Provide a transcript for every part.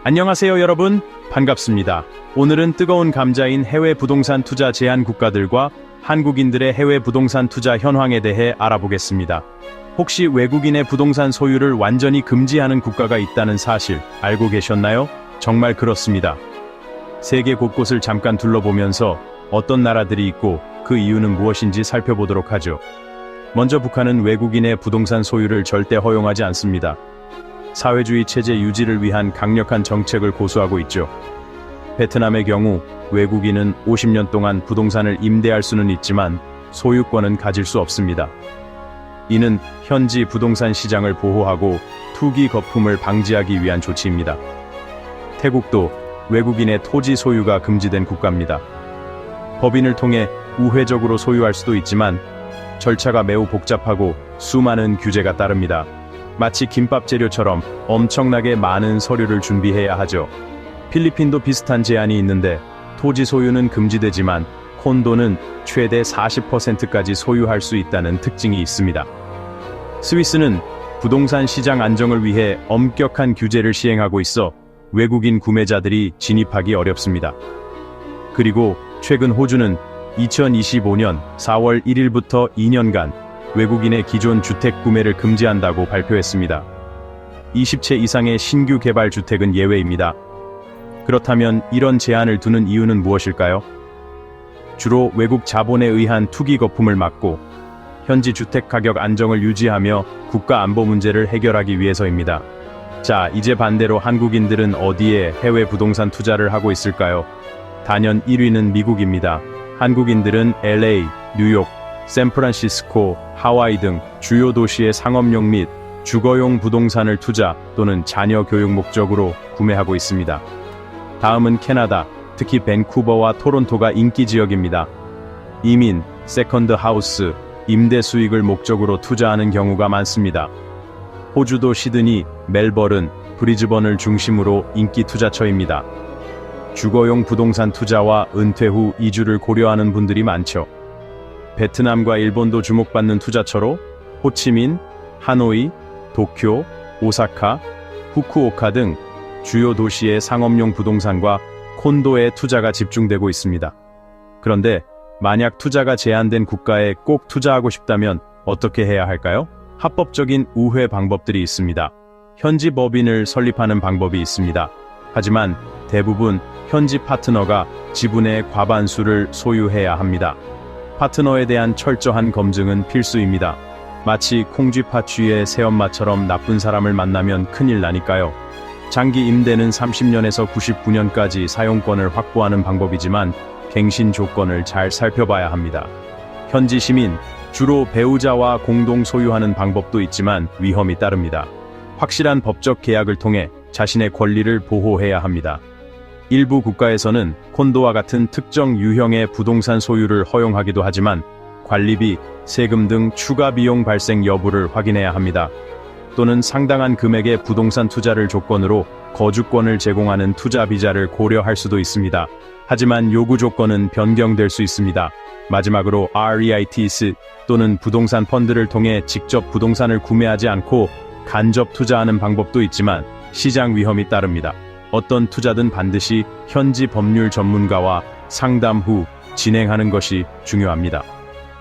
안녕하세요 여러분, 반갑습니다. 오늘은 뜨거운 감자인 해외 부동산 투자 제한 국가들과 한국인들의 해외 부동산 투자 현황에 대해 알아보겠습니다. 혹시 외국인의 부동산 소유를 완전히 금지하는 국가가 있다는 사실 알고 계셨나요? 정말 그렇습니다. 세계 곳곳을 잠깐 둘러보면서 어떤 나라들이 있고 그 이유는 무엇인지 살펴보도록 하죠. 먼저 북한은 외국인의 부동산 소유를 절대 허용하지 않습니다. 사회주의 체제 유지를 위한 강력한 정책을 고수하고 있죠. 베트남의 경우 외국인은 50년 동안 부동산을 임대할 수는 있지만 소유권은 가질 수 없습니다. 이는 현지 부동산 시장을 보호하고 투기 거품을 방지하기 위한 조치입니다. 태국도 외국인의 토지 소유가 금지된 국가입니다. 법인을 통해 우회적으로 소유할 수도 있지만 절차가 매우 복잡하고 수많은 규제가 따릅니다. 마치 김밥 재료처럼 엄청나게 많은 서류를 준비해야 하죠. 필리핀도 비슷한 제한이 있는데 토지 소유는 금지되지만 콘도는 최대 40%까지 소유할 수 있다는 특징이 있습니다. 스위스는 부동산 시장 안정을 위해 엄격한 규제를 시행하고 있어 외국인 구매자들이 진입하기 어렵습니다. 그리고 최근 호주는 2025년 4월 1일부터 2년간 외국인의 기존 주택 구매를 금지한다고 발표했습니다. 20채 이상의 신규 개발 주택은 예외입니다. 그렇다면 이런 제한을 두는 이유는 무엇일까요? 주로 외국 자본에 의한 투기 거품을 막고 현지 주택 가격 안정을 유지하며 국가 안보 문제를 해결하기 위해서입니다. 자, 이제 반대로 한국인들은 어디에 해외 부동산 투자를 하고 있을까요? 단연 1위는 미국입니다. 한국인들은 LA, 뉴욕, 샌프란시스코, 하와이 등 주요 도시의 상업용 및 주거용 부동산을 투자 또는 자녀 교육 목적으로 구매하고 있습니다. 다음은 캐나다, 특히 밴쿠버와 토론토가 인기 지역입니다. 이민, 세컨드 하우스, 임대 수익을 목적으로 투자하는 경우가 많습니다. 호주도 시드니, 멜버른, 브리즈번을 중심으로 인기 투자처입니다. 주거용 부동산 투자와 은퇴 후 이주를 고려하는 분들이 많죠. 베트남과 일본도 주목받는 투자처로 호치민, 하노이, 도쿄, 오사카, 후쿠오카 등 주요 도시의 상업용 부동산과 콘도에 투자가 집중되고 있습니다. 그런데 만약 투자가 제한된 국가에 꼭 투자하고 싶다면 어떻게 해야 할까요? 합법적인 우회 방법들이 있습니다. 현지 법인을 설립하는 방법이 있습니다. 하지만 대부분 현지 파트너가 지분의 과반수를 소유해야 합니다. 파트너에 대한 철저한 검증은 필수입니다. 마치 콩쥐팥쥐의 새엄마처럼 나쁜 사람을 만나면 큰일 나니까요. 장기 임대는 30년에서 99년까지 사용권을 확보하는 방법이지만 갱신 조건을 잘 살펴봐야 합니다. 현지 시민, 주로 배우자와 공동 소유하는 방법도 있지만 위험이 따릅니다. 확실한 법적 계약을 통해 자신의 권리를 보호해야 합니다. 일부 국가에서는 콘도와 같은 특정 유형의 부동산 소유를 허용하기도 하지만 관리비, 세금 등 추가 비용 발생 여부를 확인해야 합니다. 또는 상당한 금액의 부동산 투자를 조건으로 거주권을 제공하는 투자 비자를 고려할 수도 있습니다. 하지만 요구 조건은 변경될 수 있습니다. 마지막으로 REITs 또는 부동산 펀드를 통해 직접 부동산을 구매하지 않고 간접 투자하는 방법도 있지만 시장 위험이 따릅니다. 어떤 투자든 반드시 현지 법률 전문가와 상담 후 진행하는 것이 중요합니다.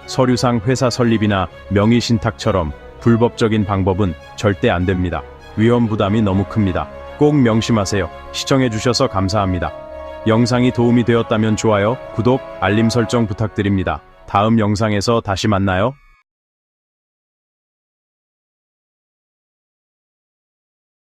서류상 회사 설립이나 명의 신탁처럼 불법적인 방법은 절대 안 됩니다. 위험 부담이 너무 큽니다. 꼭 명심하세요. 시청해주셔서 감사합니다. 영상이 도움이 되었다면 좋아요, 구독, 알림 설정 부탁드립니다. 다음 영상에서 다시 만나요.